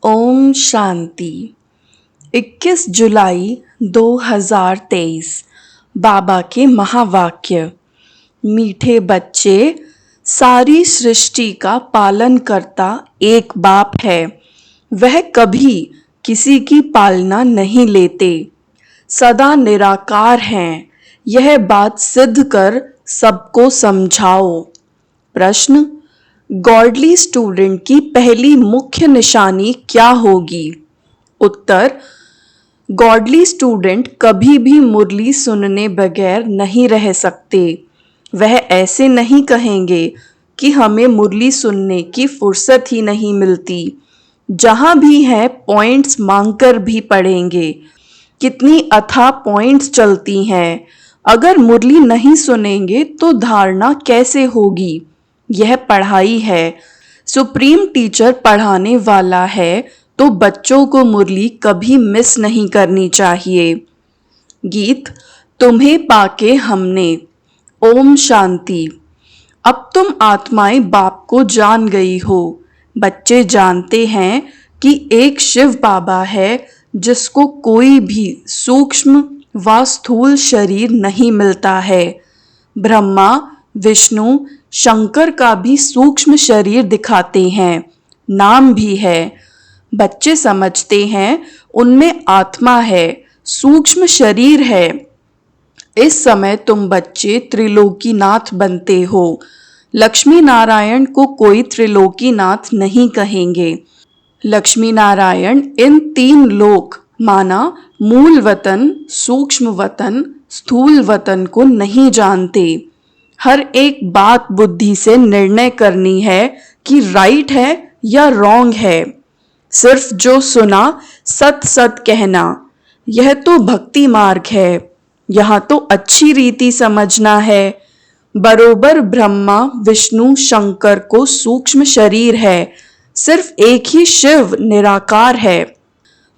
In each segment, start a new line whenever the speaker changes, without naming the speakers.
ओम शांति। 21 जुलाई 2023। बाबा के महावाक्य। मीठे बच्चे, सारी सृष्टि का पालन करता एक बाप है। वह कभी किसी की पालना नहीं लेते, सदा निराकार हैं। यह बात सिद्ध कर सबको समझाओ। प्रश्न: गॉडली स्टूडेंट की पहली मुख्य निशानी क्या होगी? उत्तर: गॉडली स्टूडेंट कभी भी मुरली सुनने बगैर नहीं रह सकते। वह ऐसे नहीं कहेंगे कि हमें मुरली सुनने की फुर्सत ही नहीं मिलती। जहां भी है पॉइंट्स मांगकर भी पढ़ेंगे। कितनी अथाह पॉइंट्स चलती हैं। अगर मुरली नहीं सुनेंगे तो धारणा कैसे होगी? यह पढ़ाई है। सुप्रीम टीचर पढ़ाने वाला है तो बच्चों को मुरली कभी मिस नहीं करनी चाहिए। गीत: तुम्हें पाके हमने। ओम शांति। अब तुम आत्माएं बाप को जान गई हो। बच्चे जानते हैं कि एक शिव बाबा है जिसको कोई भी सूक्ष्म व स्थूल शरीर नहीं मिलता है। ब्रह्मा, विष्णु, शंकर का भी सूक्ष्म शरीर दिखाते हैं, नाम भी है। बच्चे समझते हैं उनमें आत्मा है, सूक्ष्म शरीर है। इस समय तुम बच्चे त्रिलोकीनाथ बनते हो। लक्ष्मी नारायण को कोई त्रिलोकीनाथ नहीं कहेंगे। लक्ष्मी नारायण इन तीन लोक माना मूल वतन, सूक्ष्म वतन, स्थूल वतन को नहीं जानते। हर एक बात बुद्धि से निर्णय करनी है कि राइट है या रॉन्ग है। सिर्फ जो सुना सत सत कहना, यह तो भक्ति मार्ग है। यहाँ तो अच्छी रीति समझना है। बरोबर ब्रह्मा, विष्णु, शंकर को सूक्ष्म शरीर है। सिर्फ एक ही शिव निराकार है।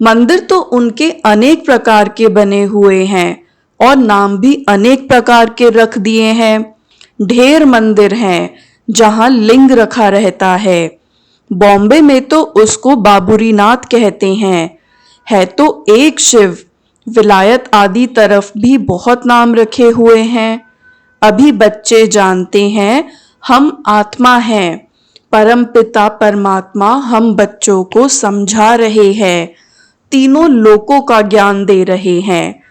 मंदिर तो उनके अनेक प्रकार के बने हुए हैं और नाम भी अनेक प्रकार के रख दिए हैं। ढेर मंदिर हैं जहां लिंग रखा रहता है। बॉम्बे में तो उसको बाबुरीनाथ कहते हैं। है तो एक शिव। विलायत आदि तरफ भी बहुत नाम रखे हुए हैं। अभी बच्चे जानते हैं हम आत्मा हैं। परम पिता परमात्मा हम बच्चों को समझा रहे हैं, तीनों लोकों का ज्ञान दे रहे हैं।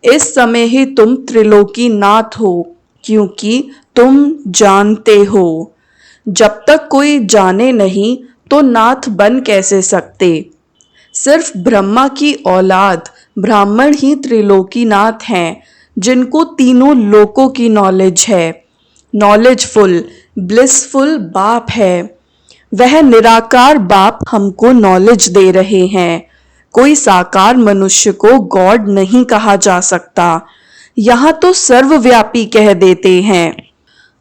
इस समय ही तुम त्रिलोकीनाथ हो, क्योंकि तुम जानते हो। जब तक कोई जाने नहीं तो नाथ बन कैसे सकते? सिर्फ ब्रह्मा की औलाद ब्राह्मण ही त्रिलोकीनाथ हैं, जिनको तीनों लोकों की नॉलेज है। नॉलेजफुल, ब्लिसफुल बाप है। वह निराकार बाप हमको नॉलेज दे रहे हैं। कोई साकार मनुष्य को गॉड नहीं कहा जा सकता। यहाँ तो सर्वव्यापी कह देते हैं।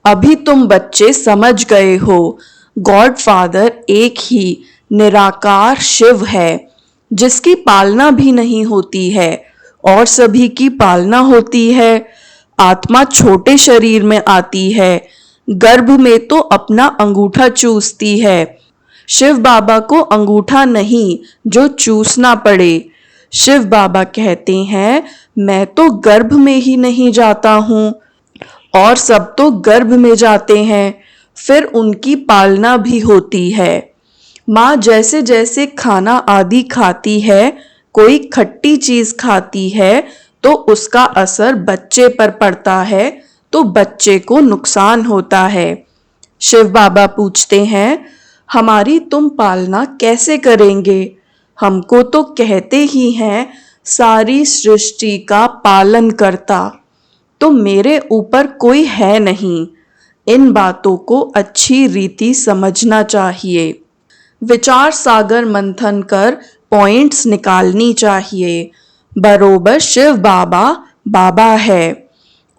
अभी तुम बच्चे समझ गए हो, गॉड फादर एक ही निराकार शिव है, जिसकी पालना भी नहीं होती है और सभी की पालना होती है। आत्मा छोटे शरीर में आती है, गर्भ में तो अपना अंगूठा चूसती है। शिव बाबा को अंगूठा नहीं जो चूसना पड़े। शिव बाबा कहते हैं मैं तो गर्भ में ही नहीं जाता हूँ और सब तो गर्भ में जाते हैं, फिर उनकी पालना भी होती है। माँ जैसे जैसे खाना आदि खाती है, कोई खट्टी चीज खाती है तो उसका असर बच्चे पर पड़ता है, तो बच्चे को नुकसान होता है। शिव बाबा पूछते हैं हमारी तुम पालना कैसे करेंगे? हमको तो कहते ही हैं सारी सृष्टि का पालन करता, तो मेरे ऊपर कोई है नहीं। इन बातों को अच्छी रीति समझना चाहिए। विचार सागर मंथन कर पॉइंट्स निकालनी चाहिए। बरोबर शिव बाबा बाबा है।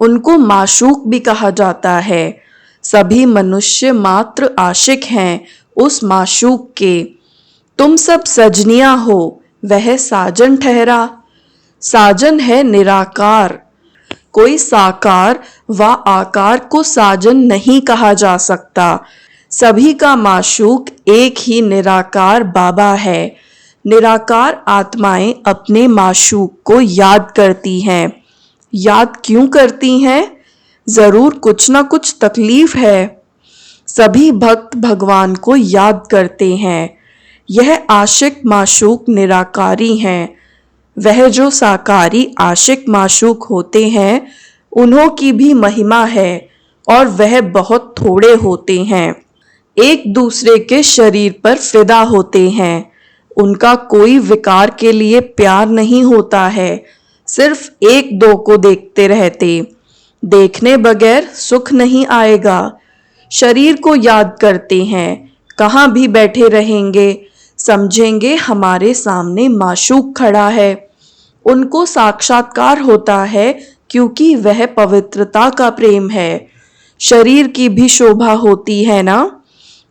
उनको माशूक भी कहा जाता है। सभी मनुष्य मात्र आशिक हैं उस माशूक के। तुम सब सजनिया हो, वह साजन ठहरा। साजन है निराकार। कोई साकार व आकार को साजन नहीं कहा जा सकता। सभी का माशूक एक ही निराकार बाबा है। निराकार आत्माएं अपने माशूक को याद करती हैं। याद क्यों करती हैं? जरूर कुछ ना कुछ तकलीफ है। सभी भक्त भगवान को याद करते हैं। यह आशिक माशूक निराकारी हैं। वह जो साकारी आशिक माशूक होते हैं, उन्हों की भी महिमा है और वह बहुत थोड़े होते हैं। एक दूसरे के शरीर पर फिदा होते हैं। उनका कोई विकार के लिए प्यार नहीं होता है। सिर्फ एक दो को देखते रहते। देखने बगैर सुख नहीं आएगा। शरीर को याद करते हैं। कहाँ भी बैठे रहेंगे, समझेंगे हमारे सामने माशूक खड़ा है। उनको साक्षात्कार होता है क्योंकि वह पवित्रता का प्रेम है। शरीर की भी शोभा होती है ना?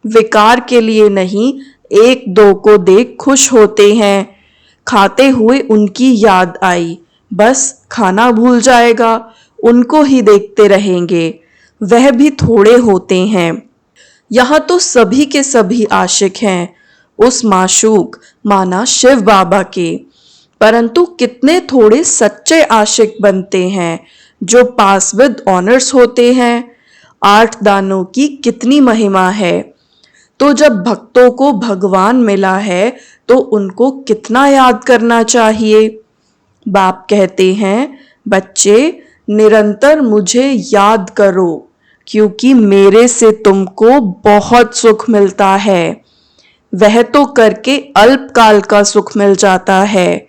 विकार के लिए नहीं, एक दो को देख खुश होते हैं। खाते हुए उनकी याद आई, बस खाना भूल जाएगा, उनको ही देखते रहेंगे। वह भी थोड़े होते हैं। यहाँ तो सभी के सभी आशिक हैं उस माशूक माना शिव बाबा के। परंतु कितने थोड़े सच्चे आशिक बनते हैं जो पास विद ऑनर्स होते हैं। 8 दानों की कितनी महिमा है। तो जब भक्तों को भगवान मिला है तो उनको कितना याद करना चाहिए। बाप कहते हैं, बच्चे निरंतर मुझे याद करो क्योंकि मेरे से तुमको बहुत सुख मिलता है। वह तो करके अल्पकाल का सुख मिल जाता है।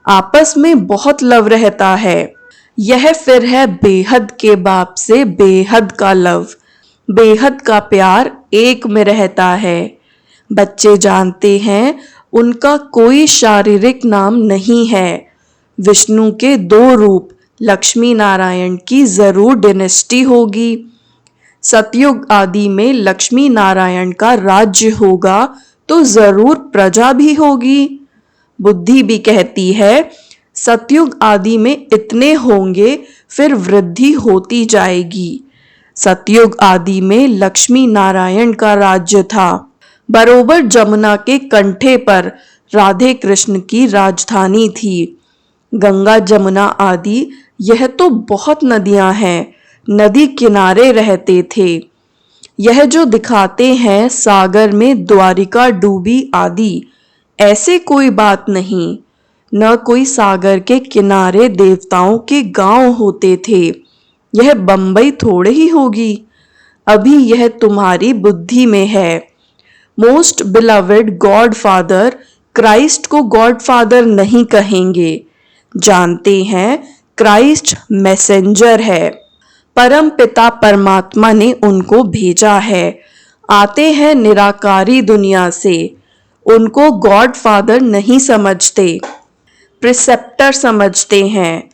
आपस में बहुत लव रहता है। यह फिर है बेहद के बाप से बेहद का लव। बेहद का प्यार एक में रहता है। बच्चे जानते हैं उनका कोई शारीरिक नाम नहीं है। विष्णु के 2 रूप लक्ष्मी नारायण की जरूर डिनेस्टी होगी। सतयुग आदि में लक्ष्मी नारायण का राज्य होगा तो जरूर प्रजा भी होगी। बुद्धि भी कहती है सतयुग आदि में इतने होंगे, फिर वृद्धि होती जाएगी। सतयुग आदि में लक्ष्मी नारायण का राज्य था। बरोबर जमुना के कंठे पर राधे कृष्ण की राजधानी थी। गंगा जमुना आदि यह तो बहुत नदियां हैं। नदी किनारे रहते थे। यह जो दिखाते हैं सागर में द्वारिका डूबी आदि, ऐसे कोई बात नहीं। न कोई सागर के किनारे देवताओं के गांव होते थे। यह बंबई थोड़े ही होगी। अभी यह तुम्हारी बुद्धि में है। Most beloved God father Christ को गॉड फादर नहीं कहेंगे। जानते हैं क्राइस्ट मैसेंजर है। परम पिता परमात्मा ने उनको भेजा है। आते हैं निराकारी दुनिया से। उनको गॉड फादर नहीं समझते, प्रिसेप्टर समझते हैं।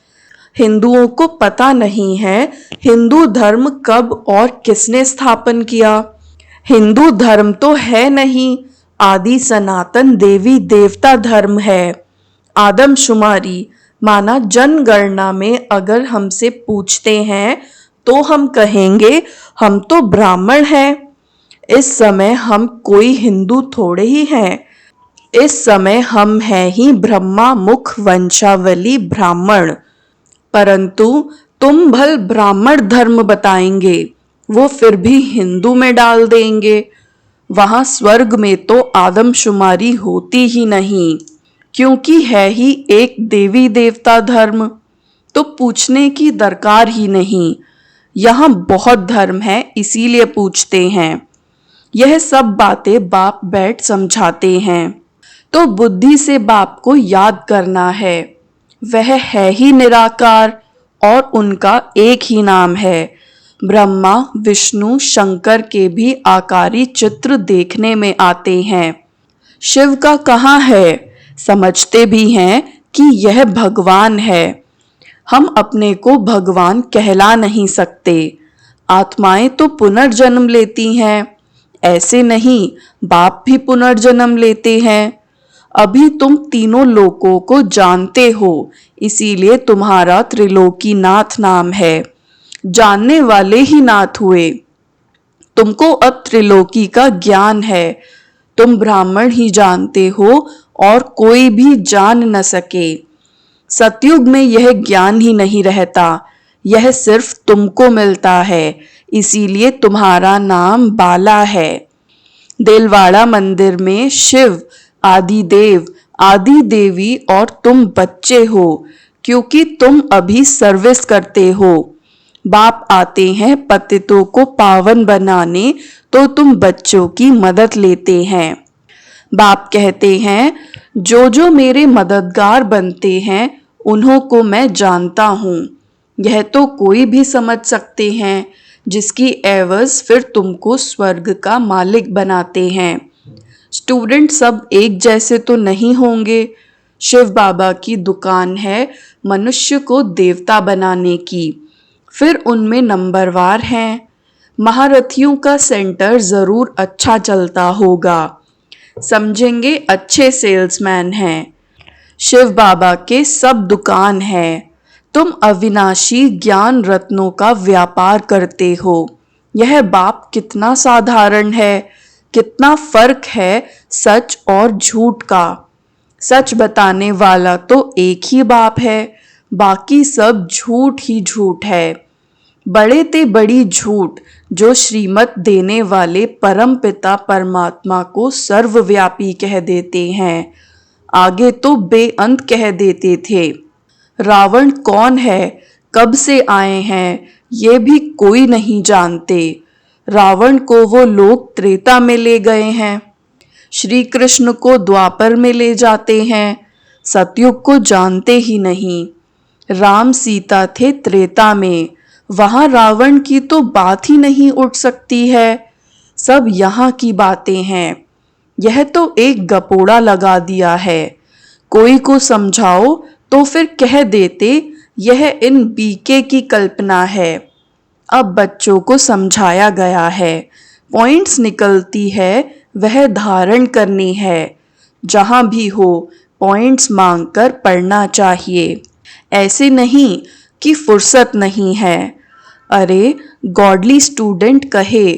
हिंदुओं को पता नहीं है हिंदू धर्म कब और किसने स्थापन किया। हिंदू धर्म तो है नहीं, आदि सनातन देवी देवता धर्म है। आदमशुमारी माना जनगणना में अगर हमसे पूछते हैं तो हम कहेंगे हम तो ब्राह्मण हैं। इस समय हम कोई हिंदू थोड़े ही हैं। इस समय हम हैं ही ब्रह्मा मुख वंशावली ब्राह्मण। परंतु तुम भल ब्राह्मण धर्म बताएंगे, वो फिर भी हिंदू में डाल देंगे। वहां स्वर्ग में तो आदमशुमारी होती ही नहीं, क्योंकि है ही एक देवी देवता धर्म। तो पूछने की दरकार ही नहीं। यहाँ बहुत धर्म है, इसीलिए पूछते हैं। यह सब बातें बाप बैठ समझाते हैं। तो बुद्धि से बाप को याद करना है। वह है ही निराकार और उनका एक ही नाम है। ब्रह्मा विष्णु शंकर के भी आकारी चित्र देखने में आते हैं। शिव का कहाँ है? समझते भी हैं कि यह भगवान है। हम अपने को भगवान कहला नहीं सकते। आत्माएं तो पुनर्जन्म लेती हैं। ऐसे नहीं, बाप भी पुनर्जन्म लेते हैं। अभी तुम तीनों लोकों को जानते हो, इसीलिए तुम्हारा त्रिलोकीनाथ नाम है। जानने वाले ही नाथ हुए। तुमको अब त्रिलोकी का ज्ञान है। तुम ब्राह्मण ही जानते हो और कोई भी जान न सके। सतयुग में यह ज्ञान ही नहीं रहता, यह सिर्फ तुमको मिलता है, इसीलिए तुम्हारा नाम बाला है। देलवाड़ा मंदिर में शिव, आदि देव, आदि देवी और तुम बच्चे हो, क्योंकि तुम अभी सर्विस करते हो। बाप आते हैं पतितों को पावन बनाने, तो तुम बच्चों की मदद लेते हैं। बाप कहते हैं, जो जो मेरे मददगार बनते हैं उन्हों को मैं जानता हूँ। यह तो कोई भी समझ सकते हैं, जिसकी एवज फिर तुमको स्वर्ग का मालिक बनाते हैं। स्टूडेंट सब एक जैसे तो नहीं होंगे। शिव बाबा की दुकान है मनुष्य को देवता बनाने की, फिर उनमें नंबरवार हैं। महारथियों का सेंटर जरूर अच्छा चलता होगा, समझेंगे अच्छे सेल्समैन हैं। शिव बाबा के सब दुकान है, तुम अविनाशी ज्ञान रत्नों का व्यापार करते हो। यह बाप कितना साधारण है, कितना फर्क है सच और झूठ का। सच बताने वाला तो एक ही बाप है, बाकी सब झूठ ही झूठ है। बड़े ते बड़ी झूठ जो श्रीमत देने वाले परम पिता परमात्मा को सर्वव्यापी कह देते हैं, आगे तो बेअंत कह देते थे। रावण कौन है, कब से आए हैं, ये भी कोई नहीं जानते। रावण को वो लोग त्रेता में ले गए हैं, श्री कृष्ण को द्वापर में ले जाते हैं, सतयुग को जानते ही नहीं। राम सीता थे त्रेता में, वहां रावण की तो बात ही नहीं उठ सकती है। सब यहाँ की बातें हैं, यह तो एक गपोड़ा लगा दिया है। कोई को समझाओ तो फिर कह देते यह इन बीके की कल्पना है। अब बच्चों को समझाया गया है, पॉइंट्स निकलती है वह धारण करनी है। जहाँ भी हो पॉइंट्स मांगकर पढ़ना चाहिए, ऐसे नहीं कि फुर्सत नहीं है। अरे गॉडली स्टूडेंट कहे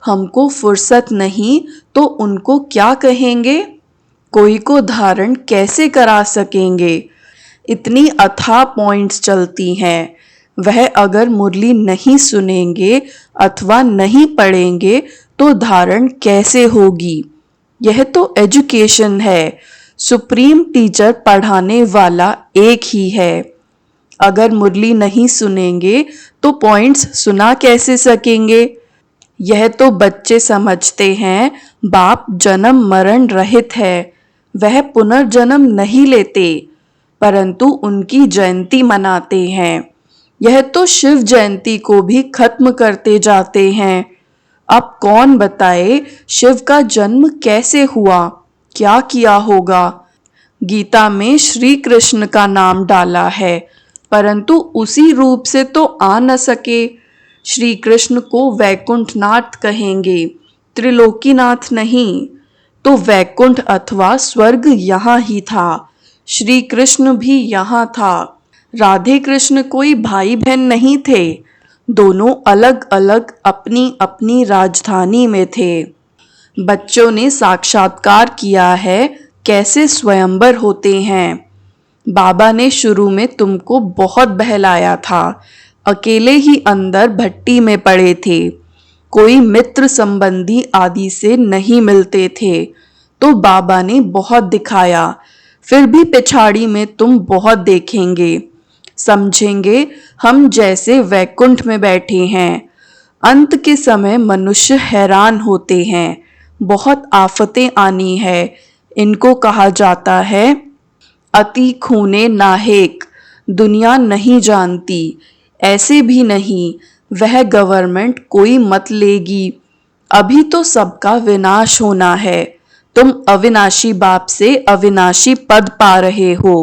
हमको फुर्सत नहीं तो उनको क्या कहेंगे, कोई को धारण कैसे करा सकेंगे। इतनी अथाह पॉइंट्स चलती हैं, वह अगर मुरली नहीं सुनेंगे अथवा नहीं पढ़ेंगे तो धारण कैसे होगी। यह तो एजुकेशन है, सुप्रीम टीचर पढ़ाने वाला एक ही है। अगर मुरली नहीं सुनेंगे तो पॉइंट्स सुना कैसे सकेंगे। यह तो बच्चे समझते हैं बाप जन्म मरण रहित है, वह पुनर्जन्म नहीं लेते, परंतु उनकी जयंती मनाते हैं। यह तो शिव जयंती को भी खत्म करते जाते हैं। अब कौन बताए शिव का जन्म कैसे हुआ, क्या किया होगा। गीता में श्री कृष्ण का नाम डाला है, परंतु उसी रूप से तो आ न सके। श्री कृष्ण को वैकुंठनाथ कहेंगे, त्रिलोकीनाथ नहीं। तो वैकुंठ अथवा स्वर्ग यहाँ ही था, श्री कृष्ण भी यहाँ था। राधे कृष्ण कोई भाई बहन नहीं थे, दोनों अलग अलग अपनी अपनी राजधानी में थे। बच्चों ने साक्षात्कार किया है कैसे स्वयंवर होते हैं। बाबा ने शुरू में तुमको बहुत बहलाया था, अकेले ही अंदर भट्टी में पड़े थे, कोई मित्र संबंधी आदि से नहीं मिलते थे, तो बाबा ने बहुत दिखाया। फिर भी पिछाड़ी में तुम बहुत देखेंगे, समझेंगे हम जैसे वैकुंठ में बैठे हैं। अंत के समय मनुष्य हैरान होते हैं, बहुत आफतें आनी है। इनको कहा जाता है अति खूने नाहेक, दुनिया नहीं जानती। ऐसे भी नहीं, वह गवर्नमेंट कोई मत लेगी। अभी तो सबका विनाश होना है, तुम अविनाशी बाप से अविनाशी पद पा रहे हो।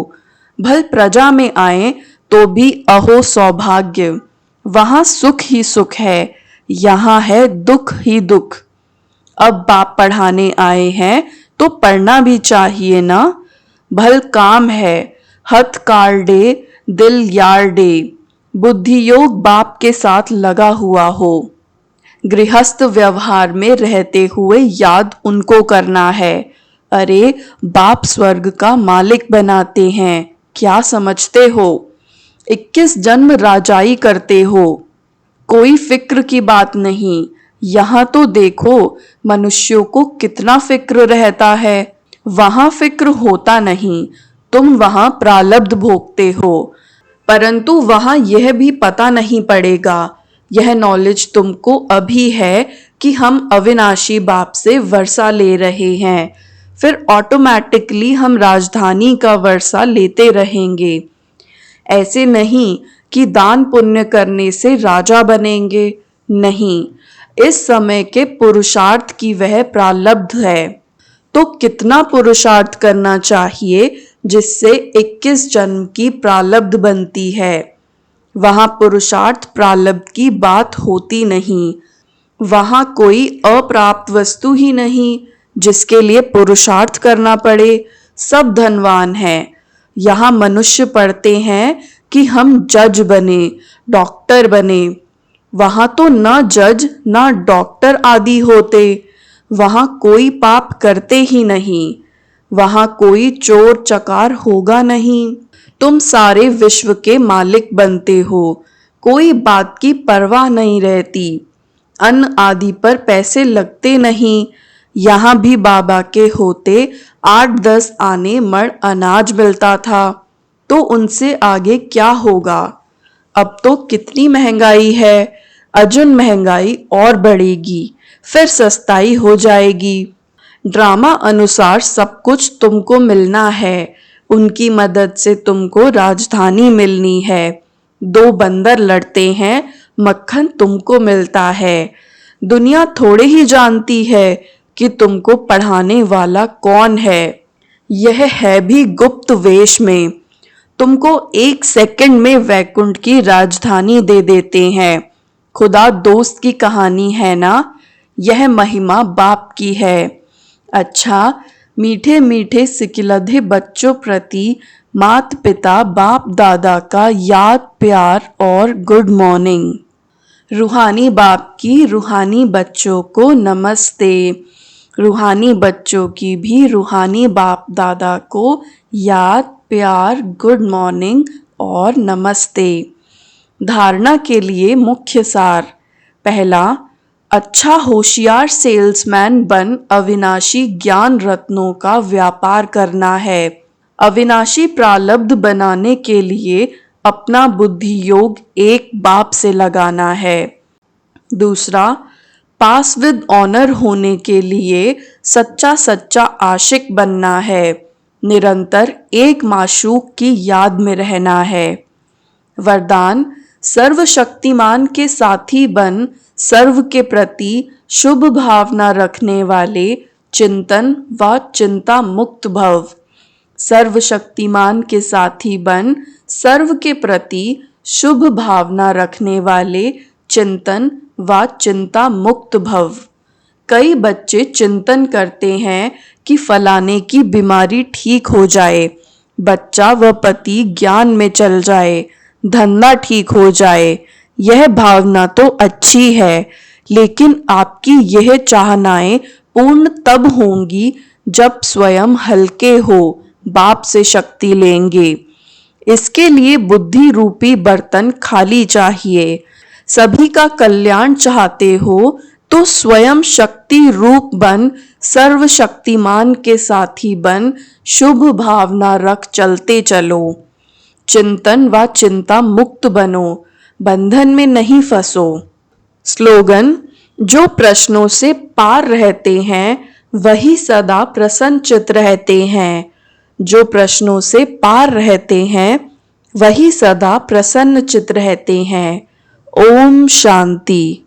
भल प्रजा में आए तो भी अहो सौभाग्य, वहां सुख ही सुख है, यहाँ है दुख ही दुख। अब बाप पढ़ाने आए हैं तो पढ़ना भी चाहिए ना। भल काम है हथ कार डे दिल यार डे, बुद्धि योग बाप के साथ लगा हुआ हो। गृहस्थ व्यवहार में रहते हुए याद उनको करना है, अरे बाप स्वर्ग का मालिक बनाते हैं, क्या समझते हो? 21 जन्म राजाई करते हो, कोई फिक्र की बात नहीं। यहाँ तो देखो मनुष्यों को कितना फिक्र रहता है, वहां फिक्र होता नहीं। तुम वहां प्रारब्ध भोगते हो, परंतु वहां यह भी पता नहीं पड़ेगा। यह नॉलेज तुमको अभी है कि हम अविनाशी बाप से वर्षा ले रहे हैं, फिर ऑटोमेटिकली हम राजधानी का वर्षा लेते रहेंगे। ऐसे नहीं कि दान पुण्य करने से राजा बनेंगे, नहीं, इस समय के पुरुषार्थ की वह प्रारब्ध है। तो कितना पुरुषार्थ करना चाहिए जिससे 21 जन्म की प्रारब्ध बनती है? वहां पुरुषार्थ प्रारब्ध की बात होती नहीं। वहां कोई अप्राप्त वस्तु ही नहीं जिसके लिए पुरुषार्थ करना पड़े। सब धनवान हैं। यहाँ मनुष्य पढ़ते हैं कि हम जज बने, डॉक्टर बने। वहां तो न जज न डॉक्टर आदि होते। वहां कोई पाप करते ही नहीं। वहां कोई चोर चकार होगा नहीं। तुम सारे विश्व के मालिक बनते हो, कोई बात की परवाह नहीं रहती। अन्न आदि पर पैसे लगते नहीं। यहाँ भी बाबा के होते 8-10 आने मण अनाज मिलता था, तो उनसे आगे क्या होगा? अब तो कितनी महंगाई है, अजुन महंगाई और बढ़ेगी, फिर सस्ताई हो जाएगी। ड्रामा अनुसार सब कुछ तुमको मिलना है, उनकी मदद से तुमको राजधानी मिलनी है। 2 बंदर लड़ते हैं, मक्खन तुमको मिलता है। दुनिया थोड़े ही जानती है कि तुमको पढ़ाने वाला कौन है। यह है भी गुप्त वेश में। तुमको 1 सेकंड में वैकुंठ की राजधानी दे देते हैं। खुदा दोस्त की कहानी है ना, यह महिमा बाप की है। अच्छा, मीठे मीठे सिकिलधे बच्चों प्रति मात पिता बाप दादा का याद प्यार और गुड मॉर्निंग। रूहानी बाप की रूहानी बच्चों को नमस्ते। रूहानी बच्चों की भी रूहानी बाप दादा को याद प्यार गुड मॉर्निंग और नमस्ते। धारणा के लिए मुख्य सार। पहला, अच्छा होशियार सेल्समैन बन अविनाशी ज्ञान रत्नों का व्यापार करना है। अविनाशी प्रारब्ध बनाने के लिए अपना बुद्धि योग एक बाप से लगाना है। दूसरा, पास विद ऑनर होने के लिए सच्चा सच्चा आशिक बनना है। निरंतर एक माशूक की याद में रहना है। वरदान, सर्वशक्तिमान के साथी बन सर्व के प्रति शुभ भावना रखने वाले चिंतन व चिंता मुक्त भव। सर्वशक्तिमान के साथी बन सर्व के प्रति शुभ भावना रखने वाले चिंतन व चिंता मुक्त भव। कई बच्चे चिंतन करते हैं कि फलाने की बीमारी ठीक हो जाए, बच्चा व पति ज्ञान में चल जाए, धंधा ठीक हो जाए। यह भावना तो अच्छी है, लेकिन आपकी यह चाहनाएं पूर्ण तब होंगी जब स्वयं हल्के हो, बाप से शक्ति लेंगे। इसके लिए बुद्धि रूपी बर्तन खाली चाहिए। सभी का कल्याण चाहते हो तो स्वयं शक्ति रूप बन सर्वशक्तिमान के साथी बन शुभ भावना रख चलते चलो। चिंतन व चिंता मुक्त बनो, बंधन में नहीं फंसो। स्लोगन, जो प्रश्नों से पार रहते हैं वही सदा प्रसन्नचित्त रहते हैं। जो प्रश्नों से पार रहते हैं वही सदा प्रसन्नचित्त रहते हैं। ओम शांति।